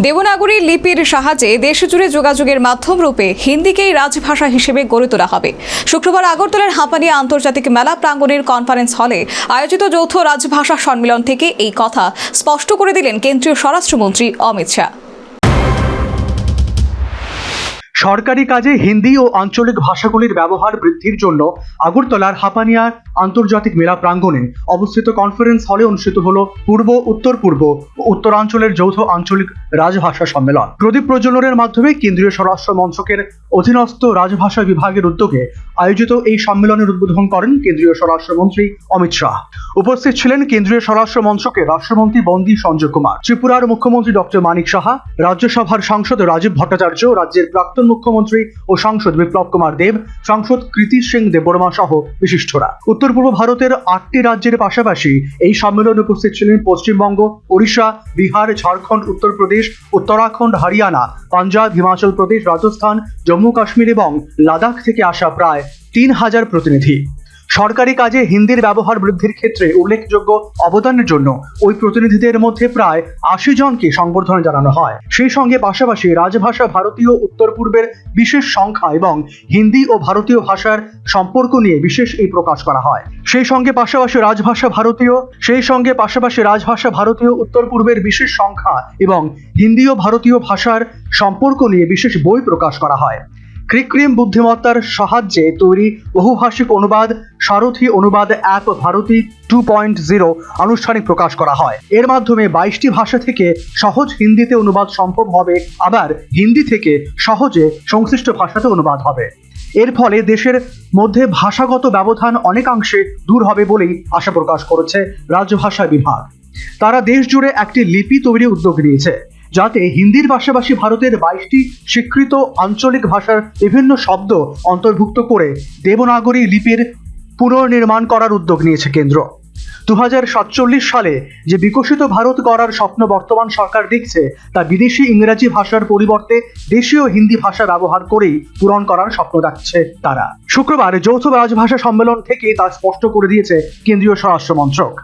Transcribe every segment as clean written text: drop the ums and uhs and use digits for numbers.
দেবনাগরী লিপির সাহায্যে দেশজুড়ে যোগাযোগের মাধ্যম রূপে হিন্দিকেই রাজভাষা হিসেবে গড়ে তোলা হবে। শুক্রবার আগরতলার হাঁপানিয়া আন্তর্জাতিক মেলা প্রাঙ্গণের কনফারেন্স হলে আয়োজিত যৌথ রাজভাষা সম্মেলন থেকে এই কথা স্পষ্ট করে দিলেন কেন্দ্রীয় স্বরাষ্ট্রমন্ত্রী অমিত শাহ। সরকারি কাজে হিন্দি ও আঞ্চলিক ভাষাগুলির ব্যবহার বৃদ্ধির জন্য আগরতলার হাঁপানিয়া আন্তর্জাতিক মেলা প্রাঙ্গণে অবস্থিত কনফারেন্স হলে অনুষ্ঠিত হলো পূর্ব উত্তর পূর্ব ও উত্তরাঞ্চলের যৌথ আঞ্চলিক রাজভাষা সম্মেলন। প্রদীপ প্রজ্বলনের মাধ্যমে কেন্দ্রীয় স্বরাষ্ট্র মন্ত্রকের অধীনস্থ রাজভাষা বিভাগের উদ্যোগে আয়োজিত এই সম্মেলনের উদ্বোধন করেন কেন্দ্রীয় স্বরাষ্ট্রমন্ত্রী অমিত শাহ। উপস্থিত ছিলেন কেন্দ্রীয় স্বরাষ্ট্র মন্ত্রকের রাষ্ট্রমন্ত্রী বন্দি সঞ্জয় কুমার, ত্রিপুরার মুখ্যমন্ত্রী ডক্টর মানিক সাহা, রাজ্যসভার সাংসদ রাজীব ভট্টাচার্য, রাজ্যের প্রাক্তন মুখ্যমন্ত্রী ও সাংসদ বিপ্লব কুমার দেব, সাংসদ কৃতি সিং দেববর্মা সহ বিশিষ্টরা। উত্তর পূর্ব ভারতের 8টি রাজ্যের পাশাপাশি এই সম্মেলনে উপস্থিত ছিলেন পশ্চিমবঙ্গ, ওড়িশা, বিহার, ঝাড়খণ্ড, উত্তরপ্রদেশ, উত্তরাখণ্ড, হরিয়ানা, পাঞ্জাব, হিমাচল প্রদেশ, রাজস্থান, জম্মু কাশ্মীর এবং লাদাখ থেকে আসা প্রায় 3000 প্রতিনিধি। সরকারি কাজে হিন্দির ব্যবহার বৃদ্ধির ক্ষেত্রে উল্লেখযোগ্য অবদানের জন্য ওই প্রতিনিধিদের মধ্যে প্রায় 80 জনকে সংবর্ধনা জানানো হয়। সেই সঙ্গে পাশাপাশি রাজভাষা ভারতীয় উত্তর পূর্বের বিশেষ সংখ্যা এবং হিন্দি ও ভারতীয় ভাষার সম্পর্ক নিয়ে বিশেষ এই প্রকাশ করা হয়। সেই সঙ্গে পাশাপাশি রাজভাষা ভারতীয় উত্তর পূর্বের বিশেষ সংখ্যা এবং হিন্দি ও ভারতীয় ভাষার সম্পর্ক নিয়ে বিশেষ বই প্রকাশ করা হয়। কৃত্রিম বুদ্ধিমত্তার সাহায্যে তৈরি বহুভাষিক অনুবাদ সারথি অনুবাদ অ্যাপ ভারতী 2.0 আনুষ্ঠানিক প্রকাশ করা হয়। এর মাধ্যমে 22টি ভাষা থেকে সহজ হিন্দিতে অনুবাদ সম্ভব হবে, আবার হিন্দি থেকে সহজে সংশ্লিষ্ট ভাষাতে অনুবাদ হবে। এর ফলে দেশের মধ্যে ভাষাগত ব্যবধান অনেকাংশে দূর হবে বলেই আশা প্রকাশ করেছে রাজভাষা বিভাগ। তারা দেশ জুড়ে একটি লিপি তৈরির উদ্যোগ নিয়েছে, যাতে হিন্দির পাশাপাশি ভারতের 22টি স্বীকৃত আঞ্চলিক ভাষার বিভিন্ন শব্দ অন্তর্ভুক্ত করে দেবনাগরী লিপির পুনর্নির্মাণ করার উদ্যোগ নিয়েছে কেন্দ্র। 2047 সালে যে বিকশিত ভারত গড়ার স্বপ্ন বর্তমান সরকার দেখছে, তা বিদেশি ইংরেজি ভাষার পরিবর্তে দেশীয় হিন্দি ভাষা ব্যবহার করেই পূরণ করার স্বপ্ন দেখছে তারা। শুক্রবার যৌথ রাজভাষা সম্মেলন থেকে তা স্পষ্ট করে দিয়েছে কেন্দ্রীয় স্বরাষ্ট্র মন্ত্রক।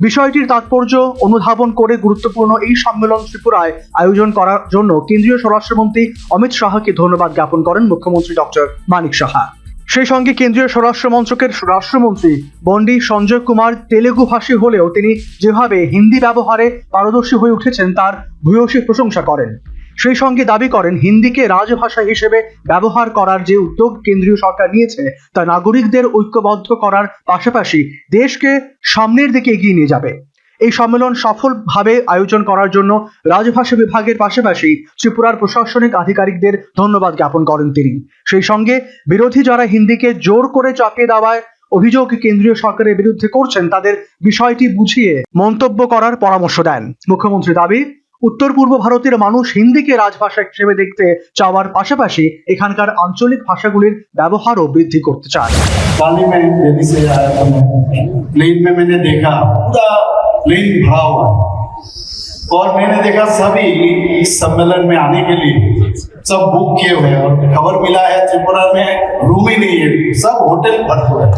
বিষয়টির তাৎপর্য অনুধাবন করে গুরুত্বপূর্ণ এই সম্মেলন ত্রিপুরায় আয়োজন করার জন্য কেন্দ্রীয় স্বরাষ্ট্রমন্ত্রী অমিত শাহকে ধন্যবাদ জ্ঞাপন করেন মুখ্যমন্ত্রী ডক্টর মানিক সাহা। সেই সঙ্গে কেন্দ্রীয় স্বরাষ্ট্র মন্ত্রকের রাষ্ট্রমন্ত্রী বন্দি সঞ্জয় কুমার তেলেগু ভাষী হলেও তিনি যেভাবে হিন্দি ব্যবহারে পারদর্শী হয়ে উঠেছেন তার ভূয়সী প্রশংসা করেন। সেই সঙ্গে দাবি করেন, হিন্দিকে রাজভাষা হিসেবে ব্যবহার করার যে উদ্যোগ কেন্দ্রীয় সরকার নিয়েছে তা নাগরিকদের ঐক্যবদ্ধ করার পাশাপাশি দেশকে সামনের দিকে এগিয়ে নিয়ে যাবে। এই সম্মেলন সফলভাবে আয়োজন করার জন্য রাজভাষা বিভাগের পাশাপাশি ত্রিপুরার প্রশাসনিক আধিকারিকদের ধন্যবাদ জ্ঞাপন করেন তিনি। সেই সঙ্গে বিরোধী যারা হিন্দিকে জোর করে চাপিয়ে দেওয়ায় অভিযোগ কেন্দ্রীয় সরকারের বিরুদ্ধে করছেন, তাদের বিষয়টি বুঝিয়ে মন্তব্য করার পরামর্শ দেন। মুখ্যমন্ত্রী দাবি, উত্তর পূর্ব ভারতের মানুষ হিন্দিকে রাজভাষা হিসেবে দেখতে চাওয়ার পাশাপাশি এখানকার আঞ্চলিক ভাষাগুলির ব্যবহারও বৃদ্ধি করতে চায়। प्लेन भरा हुआ है और मैंने देखा सभी इस सम्मेलन में आने के लिए सब बुक किए हुए हैं और खबर मिला है त्रिपुरा में रूम ही नहीं है, सब होटल भरपूर है।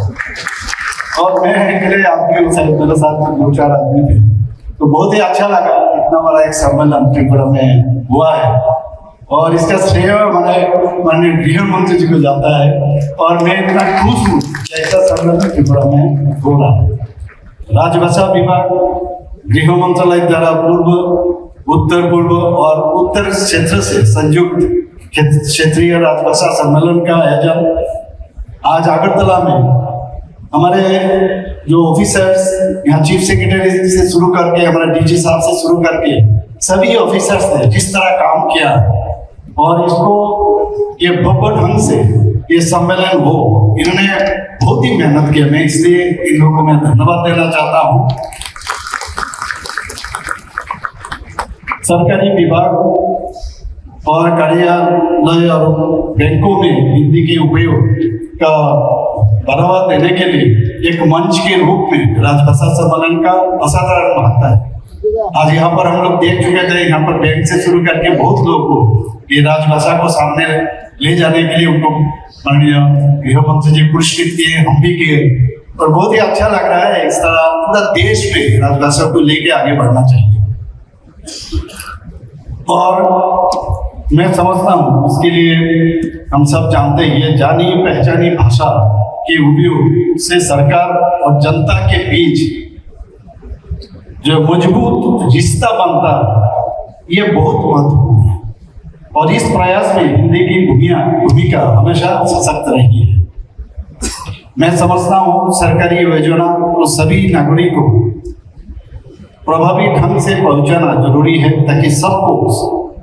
और मैं मेरे आदमी मेरे साथ में 2-4 आदमी थे, तो बहुत ही अच्छा लगा। इतना बड़ा एक सम्मेलन त्रिपुरा में हुआ है और इसका श्रेय माननीय गृह मंत्री जी को जाता है और मैं इतना खुश हूँ कि ऐसा सम्मेलन त्रिपुरा में हो रहा है। राजभाषा विभाग गृह मंत्रालय द्वारा पूर्व, उत्तर पूर्व और उत्तर क्षेत्र से संयुक्त क्षेत्रीय राजभाषा सम्मेलन का आयोजन आज अगरतला में हमारे जो ऑफिसर्स यहाँ चीफ सेक्रेटरी से शुरू करके हमारे डीजी साहब से शुरू करके सभी ऑफिसर्स ने जिस तरह काम किया और इसको ये भव्य ढंग से ये सम्मेलन हो, इन्होंने बहुत ही मेहनत किया। मैं इसलिए इन लोगों को मैं धन्यवाद देना चाहता हूँ। सरकारी विभाग और कार्यालय और बैंकों में हिंदी के उपयोग का बढ़ावा देने के लिए एक मंच के रूप में राजभाषा सम्मेलन का असाधारण महत्व है। आज यहाँ पर हम लोग देख चुके थे, यहाँ पर बैंक से शुरू करके बहुत लोग को ये राजभाषा को सामने ले जाने के लिए उनको माननीय गृह मंत्री जी पुरस्कृत किए, हम भी किए और बहुत ही अच्छा लग रहा है। इस तरह पूरा देश में राजभाषा को लेके आगे बढ़ना चाहिए। और मैं समझता हूँ इसके लिए हम सब जानते हैं ये जानी पहचानी भाषा के उपयोग से सरकार और जनता के बीच जो मजबूत रिश्ता बनता है ये बहुत महत्वपूर्ण है और इस प्रयास में हिंदी की भूमिका हमेशा सशक्त रही है। मैं समझता हूँ सरकारी योजना तो सभी नागरिकों को प्रभावी ढंग से पहुंचाना जरूरी है ताकि सबको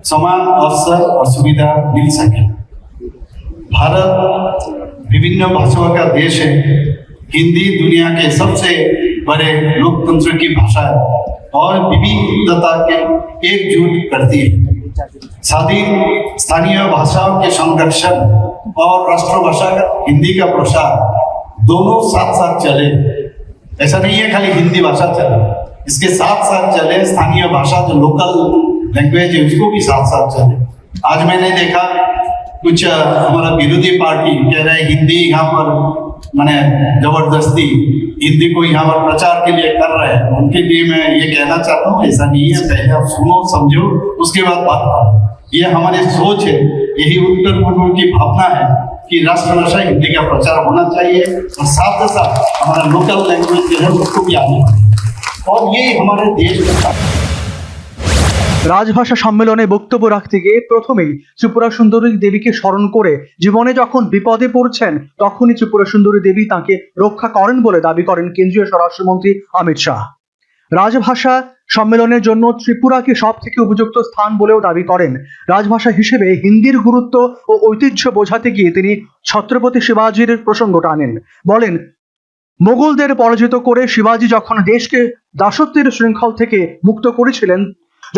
समान अवसर और सुविधा मिल सके। भारत विभिन्न भाषाओं का देश है। हिंदी दुनिया के सबसे बड़े लोकतंत्र की भाषा है और विविधता के एकजुट करती है। स्वाधीन स्थानीय भाषाओं के संरक्षण और राष्ट्रभाषा हिंदी का प्रसार दोनों साथ साथ चले। ऐसा नहीं है खाली हिंदी भाषा चले, इसके साथ साथ चले स्थानीय भाषा जो लोकल लैंग्वेज है उसको भी साथ साथ चले। आज मैंने देखा कुछ हमारा विरोधी पार्टी कह रहा है हिंदी यहाँ पर मैंने जबरदस्ती हिंदी को यहाँ पर प्रचार के लिए कर रहे हैं। उनके लिए मैं ये कहना चाहता हूँ ऐसा नहीं है, पहले आप सुनो समझो उसके बाद बात करो। ये हमारी सोच है, यही उत्तर पूर्व की भावना है कि राष्ट्रभाषा हिंदी का प्रचार होना चाहिए और साथ ही साथ हमारा लोकल लैंग्वेज जो है उसको भी आगे और ये हमारे देश का। রাজভাষা সম্মেলনে বক্তব্য রাখতে গিয়ে প্রথমেই ত্রিপুরা সুন্দরী দেবীকে স্মরণ করে জীবনে যখন বিপদে পড়ছেন তখনই ত্রিপুরা সুন্দরী দেবী তাকে রক্ষা করেন বলে দাবি করেন কেন্দ্রীয় স্বরাষ্ট্রমন্ত্রী অমিত শাহ। রাজভাষা সম্মেলনের জন্য ত্রিপুরাকে সব থেকে উপযুক্ত স্থান বলেও দাবি করেন। রাজভাষা হিসেবে হিন্দির গুরুত্ব ও ঐতিহ্য বোঝাতে গিয়ে তিনি ছত্রপতি শিবাজির প্রসঙ্গ টানেন। বলেন, মোগলদের পরাজিত করে শিবাজি যখন দেশকে দাসত্বের শৃঙ্খল থেকে মুক্ত করেছিলেন,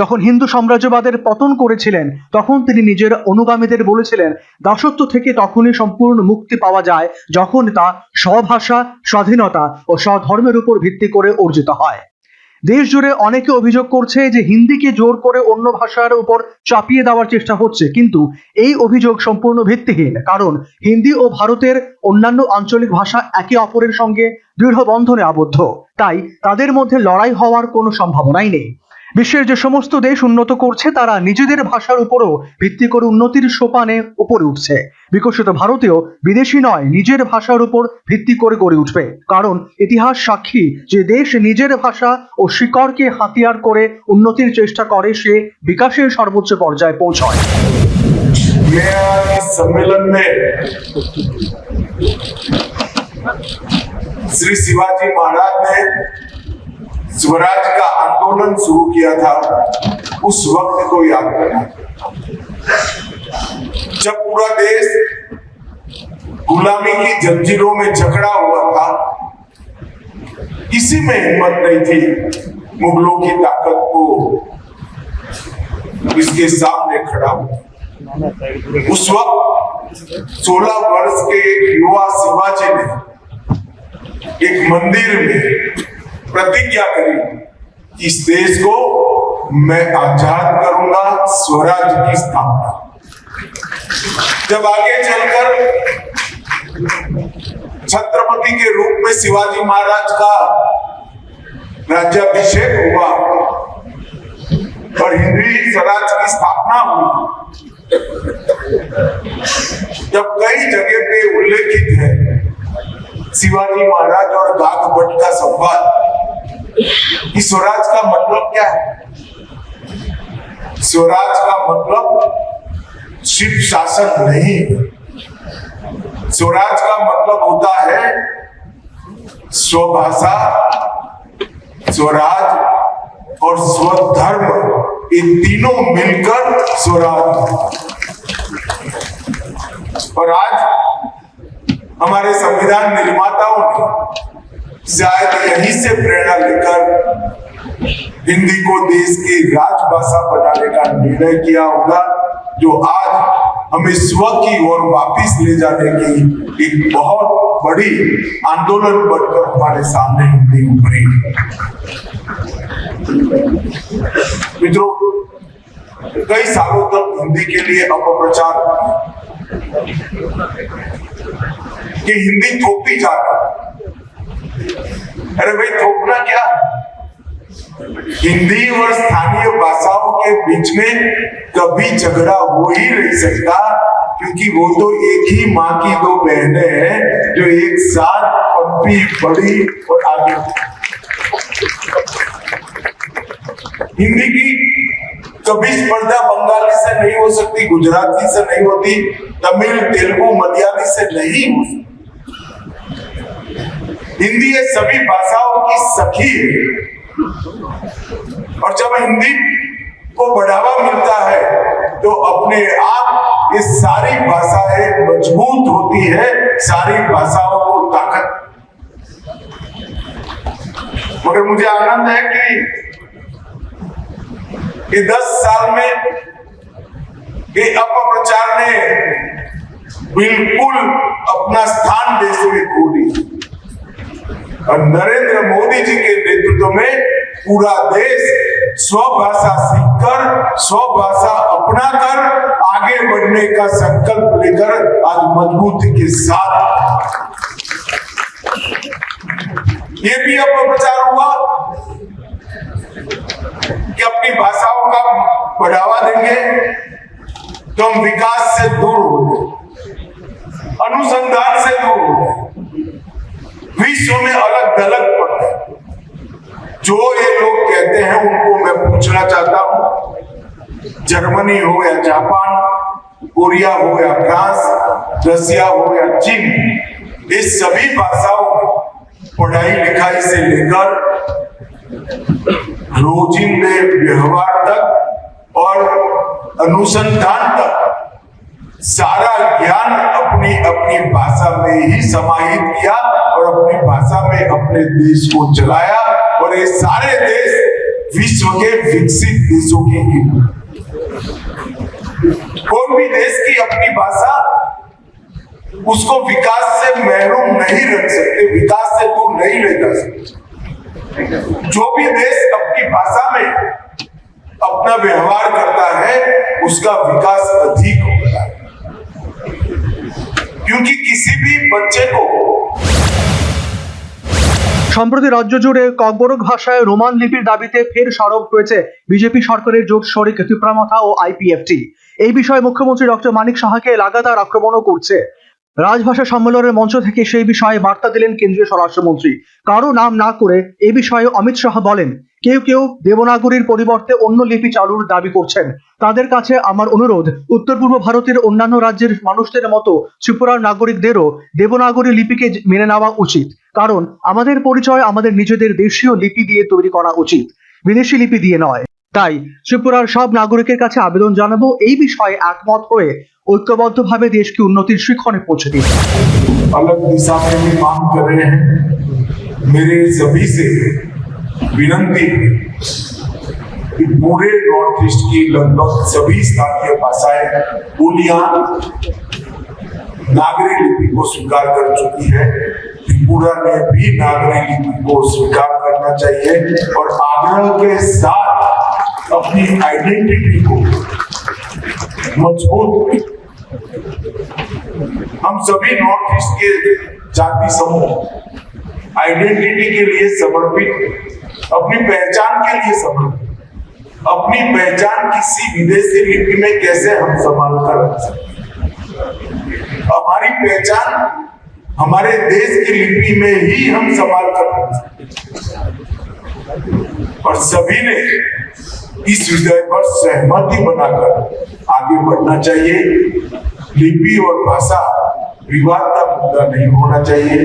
যখন হিন্দু সাম্রাজ্যবাদের পতন করেছিলেন, তখন তিনি নিজের অনুগামীদের বলেছিলেন দাসত্ব থেকে তখনই সম্পূর্ণ মুক্তি পাওয়া যায় যখন তা স্বভাষা, স্বাধীনতা ও স্বধর্মের উপর ভিত্তি করে অর্জিত হয়। দেশ জুড়ে অনেকে অভিযোগ করছে যে হিন্দিকে জোর করে অন্য ভাষার উপর চাপিয়ে দেওয়ার চেষ্টা হচ্ছে, কিন্তু এই অভিযোগ সম্পূর্ণ ভিত্তিহীন। কারণ হিন্দি ও ভারতের অন্যান্য আঞ্চলিক ভাষা একে অপরের সঙ্গে দৃঢ় বন্ধনে আবদ্ধ, তাই তাদের মধ্যে লড়াই হওয়ার কোনো সম্ভাবনাই নেই। বিশ্বের যে সমস্ত দেশ উন্নত করছে তারা নিজেদের ভাষার উপরও ভিত্তি করে উন্নতির সোপানে উপরে উঠছে। বিকশিত ভারতেও বিদেশি নয়, নিজের ভাষার উপর ভিত্তি করে গড়ে উঠবে। কারণ ইতিহাস সাক্ষী যে দেশ নিজের ভাষা ও শিকড়কে হাতিয়ার করে উন্নতির চেষ্টা করে সে বিকাশের সর্বোচ্চ পর্যায়ে পৌঁছায়। सम्मेलन में श्री शिवाजी महाराज ने स्वराज का आंदोलन शुरू किया था, उस वक्त को याद करना। जब पूरा देश गुलामी की जंजीरों में जकड़ा हुआ था, किसी में हिम्मत नहीं थी मुगलों की ताकत को इसके सामने खड़ा हो। उस वक्त 16 वर्ष के एक युवा शिवाजी ने एक मंदिर में प्रतिज्ञा करी कि इस देश को मैं आजाद करूंगा, स्वराज की स्थापना। जब आगे चलकर छत्रपति के रूप में शिवाजी महाराज का राज्याभिषेक हुआ और हिंदी स्वराज की स्थापना हुई, जब कई जगह पे उल्लेखित है शिवाजी महाराज और गाग भट्ट का संवाद कि स्वराज का मतलब क्या है। स्वराज का मतलब सिर्फ शासन नहीं, स्वराज का मतलब होता है स्वभाषा, स्वराज और स्वधर्म, इन तीनों मिलकर स्वराज। और आज हमारे संविधान निर्माताओं ने शायद यहीं से प्रेरणा लेकर हिंदी को देश की राजभाषा बनाने का निर्णय किया होगा, जो आज हमें स्व की ओर वापिस ले जाने की एक बहुत बड़ी आंदोलन बनकर हमारे सामने हिंदी उभरी। मित्रों, कई सालों तक हिंदी के लिए अपप्रचार कि हिंदी थोपी जाती। अरे भाई, थोपना क्या? हिंदी और स्थानीय भाषाओं के बीच में कभी झगड़ा हो ही नहीं सकता, क्योंकि वो तो एक ही माँ की दो बहनें हैं जो एक साथ पली बड़ी और आगे। हिंदी की कभी स्पर्धा बंगाली से नहीं हो सकती, गुजराती से नहीं होती, तमिल, तेलुगु, मलयाली से नहीं हो सकती। हिंदी ये सभी भाषाओं की सखी है, और जब हिंदी को बढ़ावा मिलता है तो अपने आप ये सारी भाषाएं मजबूत होती है, सारी भाषाओं को ताकत। मगर मुझे आनंद है कि 10 साल में ये अपप्रचार ने बिल्कुल अपना स्थान देश में खो दिया, और नरेंद्र मोदी जी के नेतृत्व में पूरा देश स्वभाषा सीखकर, स्वभाषा अपनाकर आगे बढ़ने का संकल्प लेकर आज मजबूती के साथ ये भी अपप्रचार हुआ कि अपनी भाषाओं का बढ़ावा देंगे तो हम विकास से दूर हो गए, अनुसंधान से दूर हो गए, विश्व में अलग थलग पड़ गए। जो ये लोग कहते हैं उनको मैं पूछना चाहता हूं, जर्मनी हो या जापान, कोरिया हो या फ्रांस, रसिया हो या चीन, इस सभी भाषाओं में पढ़ाई लिखाई से लेकर रोजिंदे व्यवहार तक और अनुसंधान तक सारा ज्ञान अपनी अपनी भाषा में ही समाहित किया और अपनी भाषा में अपने देश को चलाया, और ये सारे देश विश्व के विकसित देशों की। कोई भी देश की अपनी भाषा उसको विकास से महरूम नहीं रख सकते, विकास से दूर नहीं ले जा सकते। जो भी देश अपनी भाषा में अपना व्यवहार करता है उसका विकास अधिक होता है, क्योंकि किसी भी बच्चे को। সম্প্রতি রাজ্য জুড়ে ককবরক ভাষায় রোমান লিপির দাবিতে ফের সরব হয়েছে বিজেপি সরকারের জোট শরিক ত্রিপুরামথা ও আইপিএফটি। এই বিষয়ে মুখ্যমন্ত্রী ডক্টর মানিক সাহাকে লাগাতার আক্রমণও করছে। রাজভাষা সম্মেলনের মঞ্চ থেকে সেই বিষয়ে বার্তা দিলেন কেন্দ্রীয় স্বরাষ্ট্রমন্ত্রী। কারো নাম না করে এ বিষয়ে অমিত শাহ বলেন, কেউ কেউ দেবনাগরীর পরিবর্তে অন্য লিপি চালুর দাবি করছেন। তাদের কাছে আমার অনুরোধ, উত্তর পূর্ব ভারতের অন্যান্য রাজ্যের মানুষদের মতো ত্রিপুরার নাগরিকদেরও দেবনাগরী লিপিকে মেনে নেওয়া উচিত, কারণ আমাদের পরিচয় আমাদের নিজেদের দেশীয় লিপি দিয়ে তৈরি করা উচিত, বিদেশি লিপি দিয়ে নয়। তাই ত্রিপুরার সব নাগরিকের কাছে আবেদন জানাবো, এই বিষয়ে একমত হয়ে ঐক্যবদ্ধভাবে দেশকে উন্নতির শিখরে পৌঁছে দিন। अलग दिशा में भी मांग कर रहे हैं। मेरे सभी से विनती है कि पूरे नॉर्थ ईस्ट की लगभग सभी स्थानीय भाषाएं, बोलियां नागरी लिपि को स्वीकार कर चुकी है। त्रिपुरा ने भी नागरी लिपि को स्वीकार करना चाहिए और आग्रह के साथ अपनी आइडेंटिटी को मजबूत। हम सभी नॉर्थ ईस्ट के जाति समूह आइडेंटिटी के लिए समर्पित, अपनी पहचान के लिए समर्पित। अपनी पहचान किसी विदेशी लिपि में कैसे हम संभाल कर रख सकते? हमारी पहचान हमारे देश की लिपि में ही हम संभाल कर रख सकते, और सभी ने इस विषय पर सहमति बनाकर आगे बढ़ना चाहिए। लिपि और भाषा विवाद का मुद्दा नहीं होना चाहिए।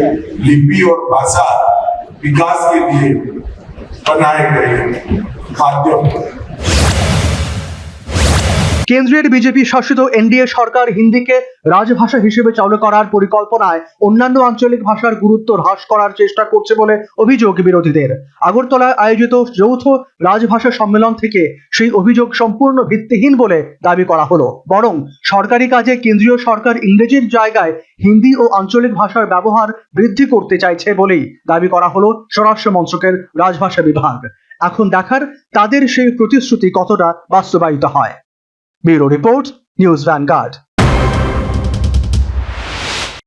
लिपि और भाषा विकास के लिए बनाए गए माध्यम। কেন্দ্রের বিজেপি শাসিত এনডিএ সরকার হিন্দিকে রাজভাষা হিসেবে চালু করার পরিকল্পনায় অন্যান্য আঞ্চলিক ভাষার গুরুত্ব হ্রাস করার চেষ্টা করছে বলে অভিযোগ বিরোধীদের। আগরতলায় আয়োজিত যৌথ রাজভাষা সম্মেলন থেকে সেই অভিযোগ সম্পূর্ণ ভিত্তিহীন বলে দাবি করা হলো। বরং সরকারি কাজে কেন্দ্রীয় সরকার ইংরেজির জায়গায় হিন্দি ও আঞ্চলিক ভাষার ব্যবহার বৃদ্ধি করতে চাইছে বলেই দাবি করা হলো স্বরাষ্ট্র মন্ত্রকের রাজভাষা বিভাগ। এখন দেখার তাদের সেই প্রতিশ্রুতি কতটা বাস্তবায়িত হয়। Bureau report, news vanguard.